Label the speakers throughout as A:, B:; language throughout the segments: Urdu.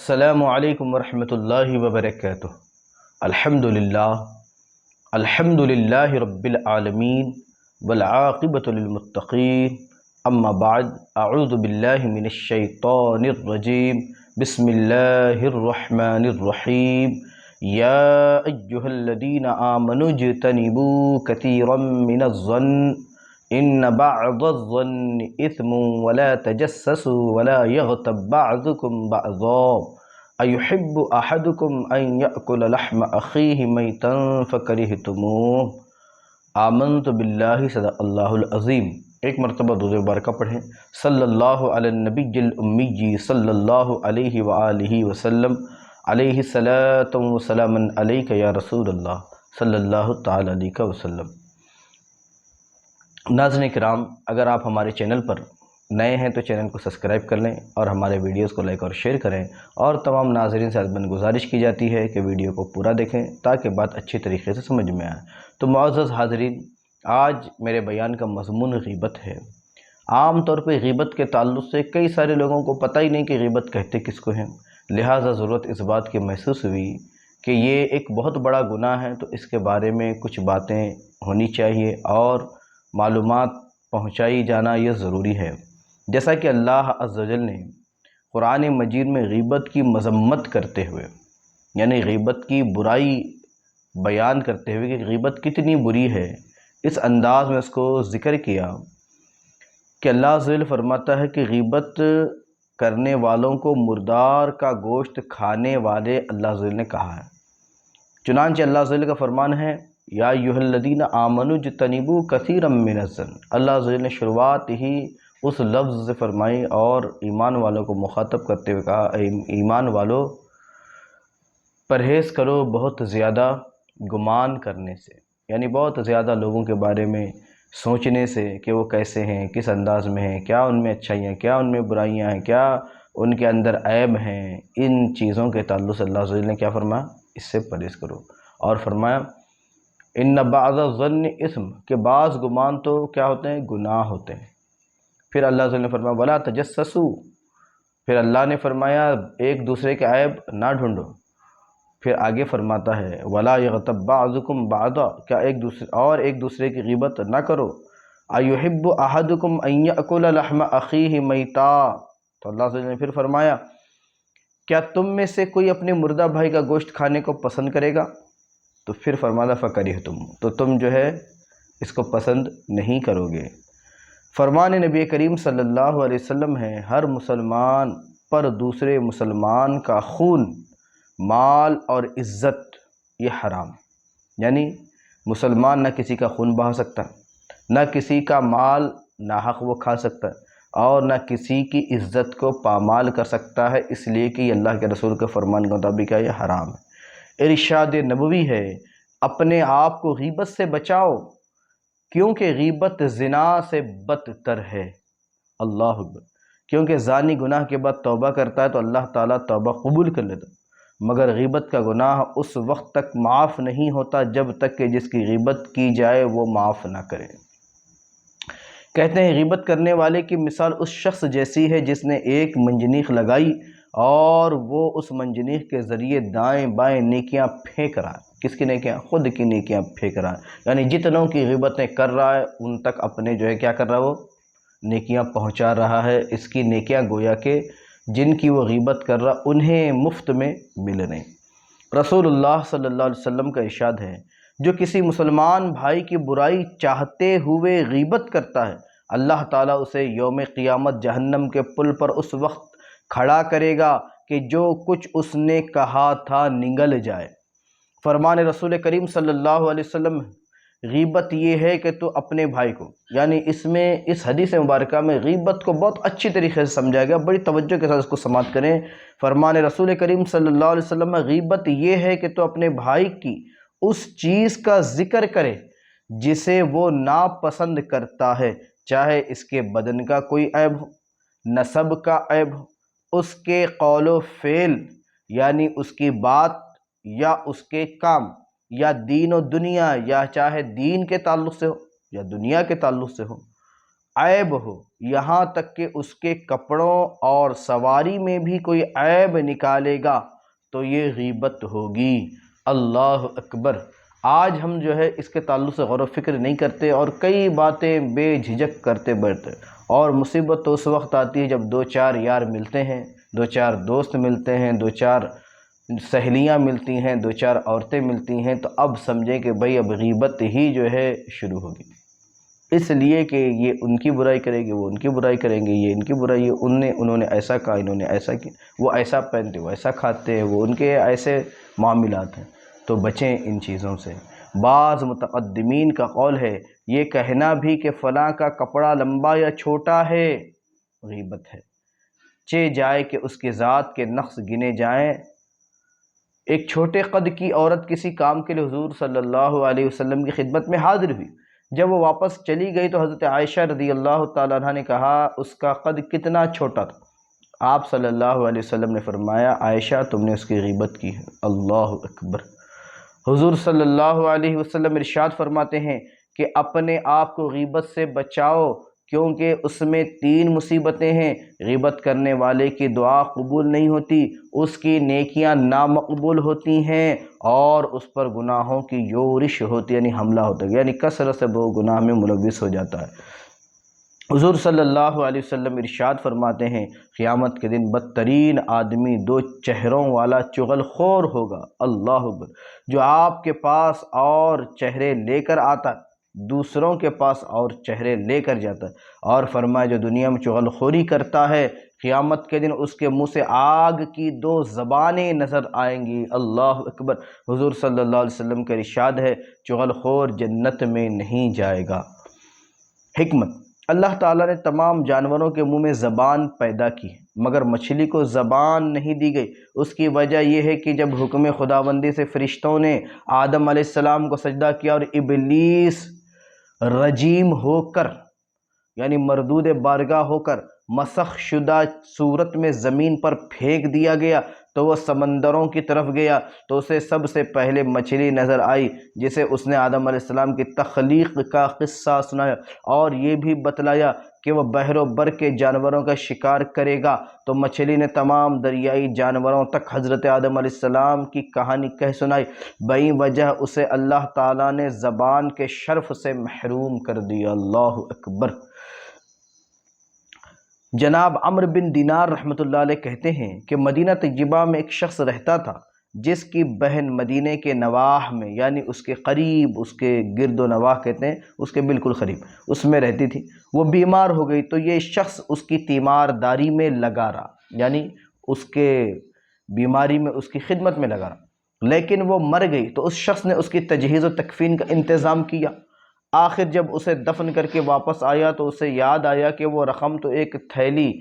A: السلام علیکم ورحمۃ اللہ وبرکاتہ۔ الحمد للہ رب العالمین والعاقبۃ للمتقین، اما بعد، اعوذ باللہ من الشیطان الرجیم، بسم اللہ الرحمن الرحیم۔ یا ایہا الذین آمنوا اجتنبوا کثیرا من الظن ان بعض الظن اثم ولا تجسسوا ولا یغتب بعضکم بعضا ایحب احدکم ان یأکل لحم اخیہ میتا فکرہتموہ۔ آمنت باللہ، صدق اللہ العظیم۔ ایک مرتبہ درود مبارکہ پڑھیں، صلی اللہ علی النبی الامی صلی اللہ علیہ وآلہ وسلم، علیہ الصلاۃ والسلام علیک یا رسول اللہ صلی اللہ تعالی علیہ وسلم۔ ناظرین کرام، اگر آپ ہمارے چینل پر نئے ہیں تو چینل کو سبسکرائب کر لیں اور ہمارے ویڈیوز کو لائک اور شیئر کریں، اور تمام ناظرین سے ادباً گزارش کی جاتی ہے کہ ویڈیو کو پورا دیکھیں تاکہ بات اچھی طریقے سے سمجھ میں آئے۔ تو معزز حاضرین، آج میرے بیان کا مضمون غیبت ہے۔ عام طور پہ غیبت کے تعلق سے کئی سارے لوگوں کو پتہ ہی نہیں کہ غیبت کہتے کس کو ہیں، لہٰذا ضرورت اس بات کی محسوس ہوئی کہ یہ ایک بہت بڑا گناہ ہے، تو اس کے بارے میں کچھ باتیں ہونی چاہیے اور معلومات پہنچائی جانا یہ ضروری ہے۔ جیسا کہ اللہ عز و جل نے قرآن مجید میں غیبت کی مذمت کرتے ہوئے، یعنی غیبت کی برائی بیان کرتے ہوئے کہ غیبت کتنی بری ہے، اس انداز میں اس کو ذکر کیا کہ اللہ عز و جل فرماتا ہے کہ غیبت کرنے والوں کو مردار کا گوشت کھانے والے اللہ عز و جل نے کہا ہے۔ چنانچہ اللہ عز و جل کا فرمان ہے، یا ایھا الذین آمنوا اجتنبوا کثیرا من الظن۔ اللہ عز و جل نے شروعات ہی اس لفظ سے فرمائی اور ایمان والوں کو مخاطب کرتے ہوئے کہا، اے ایمان والو، پرہیز کرو بہت زیادہ گمان کرنے سے، یعنی بہت زیادہ لوگوں کے بارے میں سوچنے سے کہ وہ کیسے ہیں، کس انداز میں ہیں، کیا ان میں اچھائیاں، کیا ان میں برائیاں ہیں، کیا ان کے اندر عیب ہیں۔ ان چیزوں کے تعلق سے اللہ عز و جل نے کیا فرمایا؟ اس سے پرہیز کرو۔ اور فرمایا ان بعض الظن اثم، کہ بعض گمان تو کیا ہوتے ہیں؟ گناہ ہوتے ہیں۔ پھر اللہ عز و جل نے فرمایا ولا تجسسوا، پھر اللہ نے فرمایا ایک دوسرے کے عیب نہ ڈھونڈو۔ پھر آگے فرماتا ہے ولا یغتب بعضکم بعضا، کیا ایک دوسرے کی غیبت نہ کرو۔ ایحب احدکم ان یأکل لحم اخیہ میتا، تو اللہ عز و جل نے پھر فرمایا کیا تم میں سے کوئی اپنے مردہ بھائی کا گوشت کھانے کو پسند کرے گا؟ تو پھر فرمایا فکرہتم، تو تم جو ہے اس کو پسند نہیں کرو گے۔ فرمان نبی کریم صلی اللہ علیہ وسلم ہے، ہر مسلمان پر دوسرے مسلمان کا خون، مال اور عزت یہ حرام، یعنی مسلمان نہ کسی کا خون بہا سکتا، نہ کسی کا مال ناحق وہ کھا سکتا، اور نہ کسی کی عزت کو پامال کر سکتا ہے، اس لیے کہ یہ اللہ کے رسول کے فرمان کے مطابق ہے، یہ حرام ہے۔ ارشاد نبوی ہے، اپنے آپ کو غیبت سے بچاؤ کیونکہ غیبت زنا سے بدتر ہے۔ اللہ اکبر۔ کیونکہ زانی گناہ کے بعد توبہ کرتا ہے تو اللہ تعالیٰ توبہ قبول کر لیتا، مگر غیبت کا گناہ اس وقت تک معاف نہیں ہوتا جب تک کہ جس کی غیبت کی جائے وہ معاف نہ کرے۔ کہتے ہیں غیبت کرنے والے کی مثال اس شخص جیسی ہے جس نے ایک منجنیق لگائی اور وہ اس منجنیق کے ذریعے دائیں بائیں نیکیاں پھینک رہا ہے۔ کس کی نیکیاں؟ خود کی نیکیاں پھینک رہا ہے، یعنی جتنوں کی غیبتیں کر رہا ہے ان تک اپنے جو ہے کیا کر رہا ہے؟ وہ نیکیاں پہنچا رہا ہے۔ اس کی نیکیاں گویا کہ جن کی وہ غیبت کر رہا انہیں مفت میں مل رہے ہیں۔ رسول اللہ صلی اللہ علیہ وسلم کا ارشاد ہے، جو کسی مسلمان بھائی کی برائی چاہتے ہوئے غیبت کرتا ہے، اللہ تعالیٰ اسے یوم قیامت جہنم کے پل پر اس وقت کھڑا کرے گا کہ جو کچھ اس نے کہا تھا نگل جائے۔ فرمان رسول کریم صلی اللہ علیہ وسلم، غیبت یہ ہے کہ تو اپنے بھائی کو، یعنی اس حدیث مبارکہ میں غیبت کو بہت اچھی طریقے سے سمجھایا گیا، بڑی توجہ کے ساتھ اس کو سماعت کریں۔ فرمان رسول کریم صلی اللہ علیہ وسلم، غیبت یہ ہے کہ تو اپنے بھائی کی اس چیز کا ذکر کرے جسے وہ ناپسند کرتا ہے، چاہے اس کے بدن کا کوئی عیب ہو، نسب کا عیب ہو، اس کے قول و فعل یعنی اس کی بات یا اس کے کام، یا دین و دنیا، یا چاہے دین کے تعلق سے ہو یا دنیا کے تعلق سے ہو، عیب ہو، یہاں تک کہ اس کے کپڑوں اور سواری میں بھی کوئی عیب نکالے گا تو یہ غیبت ہوگی۔ اللہ اکبر۔ آج ہم جو ہے اس کے تعلق سے غور و فکر نہیں کرتے اور کئی باتیں بے جھجک کرتے بیٹھتے، اور مصیبت تو اس وقت آتی ہے جب دو چار یار ملتے ہیں، دو چار دوست ملتے ہیں، دو چار سہیلیاں ملتی ہیں، دو چار عورتیں ملتی ہیں، تو اب سمجھیں کہ بھئی اب غیبت ہی جو ہے شروع ہوگی، اس لیے کہ یہ ان کی برائی کرے گی، وہ ان کی برائی کریں گے، یہ ان کی برائی ہے، انہوں نے ایسا کہا، انہوں نے ایسا کیا، وہ ایسا پہنتے، وہ ایسا کھاتے ہیں، وہ ان کے ایسے معاملات ہیں۔ تو بچیں ان چیزوں سے۔ بعض متقدمین کا قول ہے یہ کہنا بھی کہ فلاں کا کپڑا لمبا یا چھوٹا ہے غیبت ہے، چہ جائے کہ اس کی ذات کے نقص گنے جائیں۔ ایک چھوٹے قد کی عورت کسی کام کے لیے حضور صلی اللہ علیہ وسلم کی خدمت میں حاضر ہوئی، جب وہ واپس چلی گئی تو حضرت عائشہ رضی اللہ تعالیٰ عنہ نے کہا اس کا قد کتنا چھوٹا تھا؟ آپ صلی اللہ علیہ وسلم نے فرمایا عائشہ تم نے اس کی غیبت کی ہے۔ اللہ اکبر۔ حضور صلی اللہ علیہ وسلم ارشاد فرماتے ہیں کہ اپنے آپ کو غیبت سے بچاؤ، کیونکہ اس میں 3 مصیبتیں ہیں۔ غیبت کرنے والے کی دعا قبول نہیں ہوتی، اس کی نیکیاں نامقبول ہوتی ہیں، اور اس پر گناہوں کی یورش ہوتی ہے، یعنی حملہ ہوتا ہے، یعنی کثرت سے وہ گناہ میں ملوث ہو جاتا ہے۔ حضور صلی اللہ علیہ وسلم ارشاد فرماتے ہیں قیامت کے دن بدترین آدمی 2 چہروں والا چغل خور ہوگا۔ اللہ اکبر۔ جو آپ کے پاس اور چہرے لے کر آتا ہے، دوسروں کے پاس اور چہرے لے کر جاتا ہے، اور فرمایا جو دنیا میں چغل خوری کرتا ہے قیامت کے دن اس کے منہ سے آگ کی 2 زبانیں نظر آئیں گی۔ اللہ اکبر۔ حضور صلی اللہ علیہ وسلم کا ارشاد ہے چغل خور جنت میں نہیں جائے گا۔ حکمت: اللہ تعالیٰ نے تمام جانوروں کے منہ میں زبان پیدا کی مگر مچھلی کو زبان نہیں دی گئی۔ اس کی وجہ یہ ہے کہ جب حکم خداوندی سے فرشتوں نے آدم علیہ السلام کو سجدہ کیا اور ابلیس رجیم ہو کر، یعنی مردود بارگاہ ہو کر مسخ شدہ صورت میں زمین پر پھینک دیا گیا، تو وہ سمندروں کی طرف گیا تو اسے سب سے پہلے مچھلی نظر آئی، جسے اس نے آدم علیہ السلام کی تخلیق کا قصہ سنایا اور یہ بھی بتلایا کہ وہ بحر و بر کے جانوروں کا شکار کرے گا۔ تو مچھلی نے تمام دریائی جانوروں تک حضرت آدم علیہ السلام کی کہانی کہہ سنائی، بئی وجہ اسے اللہ تعالیٰ نے زبان کے شرف سے محروم کر دیا۔ اللہ اکبر۔ جناب عمرو بن دینار رحمۃ اللہ علیہ کہتے ہیں کہ مدینہ طیبہ میں ایک شخص رہتا تھا جس کی بہن مدینہ کے نواح میں، یعنی اس کے قریب، اس کے گرد و نواح کہتے ہیں، اس کے بالکل قریب اس میں رہتی تھی۔ وہ بیمار ہو گئی تو یہ شخص اس کی تیمارداری میں لگا رہا، یعنی اس کے بیماری میں اس کی خدمت میں لگا رہا، لیکن وہ مر گئی تو اس شخص نے اس کی تجہیز و تکفین کا انتظام کیا۔ آخر جب اسے دفن کر کے واپس آیا تو اسے یاد آیا کہ وہ رقم تو ایک تھیلی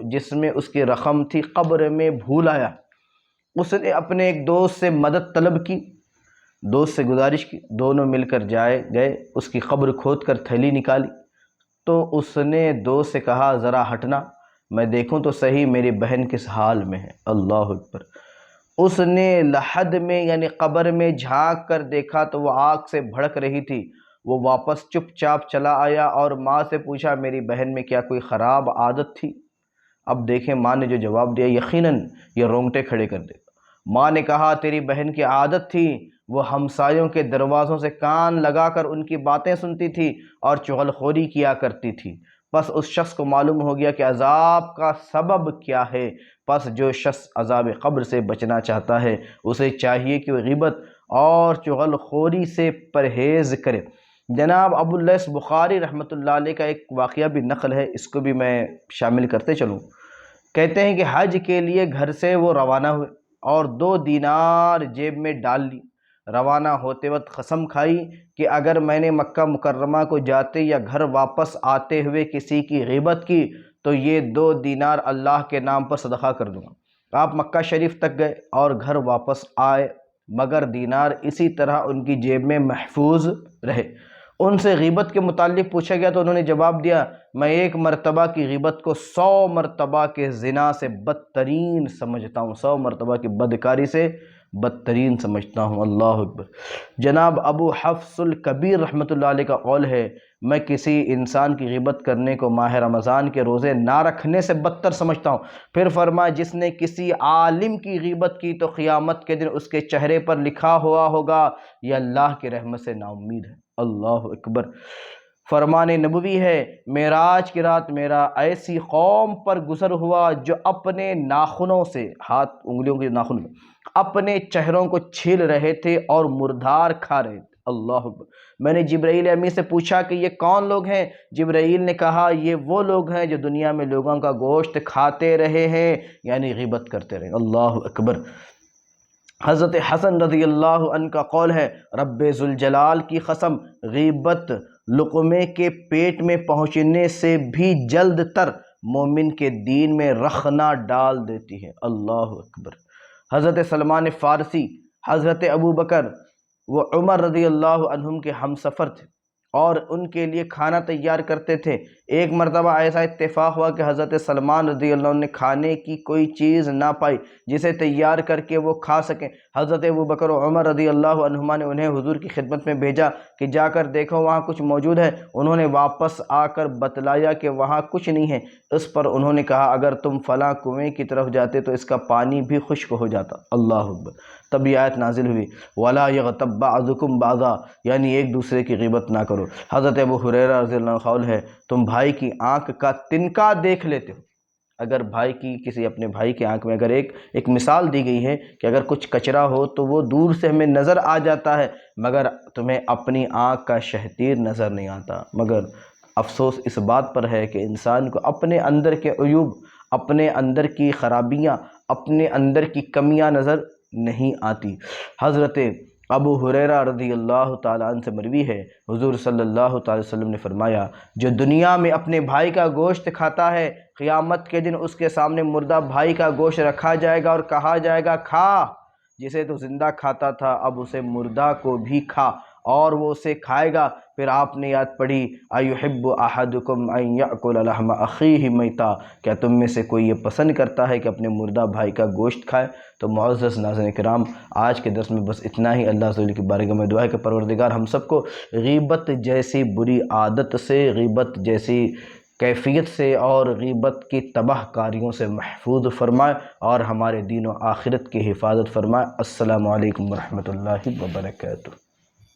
A: جس میں اس کی رقم تھی قبر میں بھول آیا۔ اس نے اپنے ایک دوست سے مدد طلب کی، دوست سے گزارش کی، دونوں مل کر گئے اس کی قبر کھود کر تھیلی نکالی، تو اس نے دوست سے کہا ذرا ہٹنا میں دیکھوں تو صحیح میری بہن کس حال میں ہے۔ اللہ اکبر۔ اس نے لحد میں یعنی قبر میں جھانک کر دیکھا تو وہ آگ سے بھڑک رہی تھی۔ وہ واپس چپ چاپ چلا آیا اور ماں سے پوچھا میری بہن میں کیا کوئی خراب عادت تھی؟ اب دیکھیں ماں نے جو جواب دیا یقیناً یہ رونگٹے کھڑے کر دے۔ ماں نے کہا تیری بہن کی عادت تھی وہ ہمسایوں کے دروازوں سے کان لگا کر ان کی باتیں سنتی تھی اور چغل خوری کیا کرتی تھی۔ بس اس شخص کو معلوم ہو گیا کہ عذاب کا سبب کیا ہے۔ پس جو شخص عذاب قبر سے بچنا چاہتا ہے اسے چاہیے کہ وہ غیبت اور چغل خوری سے پرہیز کرے۔ جناب ابو اللیث بخاری رحمۃ اللہ علیہ کا ایک واقعہ بھی نقل ہے، اس کو بھی میں شامل کرتے چلوں۔ کہتے ہیں کہ حج کے لیے گھر سے وہ روانہ ہوئے اور 2 دینار جیب میں ڈال لی۔ روانہ ہوتے وقت قسم کھائی کہ اگر میں نے مکہ مکرمہ کو جاتے یا گھر واپس آتے ہوئے کسی کی غیبت کی تو یہ 2 دینار اللہ کے نام پر صدقہ کر دوں گا۔ آپ مکہ شریف تک گئے اور گھر واپس آئے مگر دینار اسی طرح ان کی جیب میں محفوظ رہے۔ ان سے غیبت کے متعلق پوچھا گیا تو انہوں نے جواب دیا، میں 1 مرتبہ کی غیبت کو 100 مرتبہ کے زنا سے بدترین سمجھتا ہوں، 100 مرتبہ کی بدکاری سے بدترین سمجھتا ہوں۔ اللہ اکبر۔ جناب ابو حفص الکبیر رحمۃ اللہ علیہ کا قول ہے، میں کسی انسان کی غیبت کرنے کو ماہ رمضان کے روزے نہ رکھنے سے بدتر سمجھتا ہوں۔ پھر فرمایا، جس نے کسی عالم کی غیبت کی تو قیامت کے دن اس کے چہرے پر لکھا ہوا ہوگا، یہ اللہ کی رحمت سے نا امید ہے۔ اللہ اکبر۔ فرمان نبوی ہے، معراج کی رات میرا ایسی قوم پر گزر ہوا جو اپنے ناخنوں سے، ہاتھ انگلیوں کے ناخن میں، اپنے چہروں کو چھیل رہے تھے اور مردار کھا رہے تھے۔ اللہ اکبر۔ میں نے جبرائیل امین سے پوچھا کہ یہ کون لوگ ہیں؟ جبرائیل نے کہا، یہ وہ لوگ ہیں جو دنیا میں لوگوں کا گوشت کھاتے رہے ہیں، یعنی غیبت کرتے رہے۔ اللہ اکبر۔ حضرت حسن رضی اللہ عنہ کا قول ہے، رب ذوالجلال کی قسم، غیبت لقمے کے پیٹ میں پہنچنے سے بھی جلد تر مومن کے دین میں رخنہ ڈال دیتی ہے۔ اللہ اکبر۔ حضرت سلمان فارسی، حضرت ابو بکر وہ عمر رضی اللہ عنہم کے ہم سفر تھے اور ان کے لیے کھانا تیار کرتے تھے۔ ایک مرتبہ ایسا اتفاق ہوا کہ حضرت سلمان رضی اللہ عنہ نے کھانے کی کوئی چیز نہ پائی جسے تیار کر کے وہ کھا سکیں۔ حضرت ابو بکر و عمر رضی اللہ عنہما نے انہیں حضور کی خدمت میں بھیجا کہ جا کر دیکھو وہاں کچھ موجود ہے۔ انہوں نے واپس آ کر بتلایا کہ وہاں کچھ نہیں ہے۔ اس پر انہوں نے کہا، اگر تم فلاں کنویں کی طرف جاتے تو اس کا پانی بھی خشک ہو جاتا۔ اللہ اکبر۔ تب یہ آیت نازل ہوئی، وَلَا يَغْتَبْ بَعْضُكُمْ بَعْضًا، یعنی ایک دوسرے کی غیبت نہ کرو۔ حضرت ابو ہریرہ رضی اللہ عنہ قول ہے، تم بھائی کی آنکھ کا تنکا دیکھ لیتے ہو۔ اگر بھائی کی کسی اپنے بھائی کی آنکھ میں اگر ایک مثال دی گئی ہے کہ اگر کچھ کچرا ہو تو وہ دور سے ہمیں نظر آ جاتا ہے، مگر تمہیں اپنی آنکھ کا شہتیر نظر نہیں آتا۔ مگر افسوس اس بات پر ہے کہ انسان کو اپنے اندر کے عیوب، اپنے اندر کی خرابیاں، اپنے اندر کی کمیاں نظر نہیں آتی۔ حضرت ابو ہریرہ رضی اللہ تعالیٰ عنہ سے مروی ہے، حضور صلی اللہ تعالی وسلم نے فرمایا، جو دنیا میں اپنے بھائی کا گوشت کھاتا ہے، قیامت کے دن اس کے سامنے مردہ بھائی کا گوشت رکھا جائے گا اور کہا جائے گا، کھا، جسے تو زندہ کھاتا تھا اب اسے مردہ کو بھی کھا، اور وہ اسے کھائے گا۔ پھر آپ نے یاد پڑھی، ایحب احدکم ان یاکل لحم اخیہ میتا، کیا تم میں سے کوئی یہ پسند کرتا ہے کہ اپنے مردہ بھائی کا گوشت کھائے؟ تو معزز ناظرین کرام، آج کے درس میں بس اتنا ہی۔ اللہ تعالی کی بارگاہ میں دعا ہے کہ پروردگار ہم سب کو غیبت جیسی بری عادت سے، غیبت جیسی کیفیت سے اور غیبت کی تباہ کاریوں سے محفوظ فرمائے اور ہمارے دین و آخرت کی حفاظت فرمائے۔ السلام علیکم ورحمۃ اللہ وبرکاتہ۔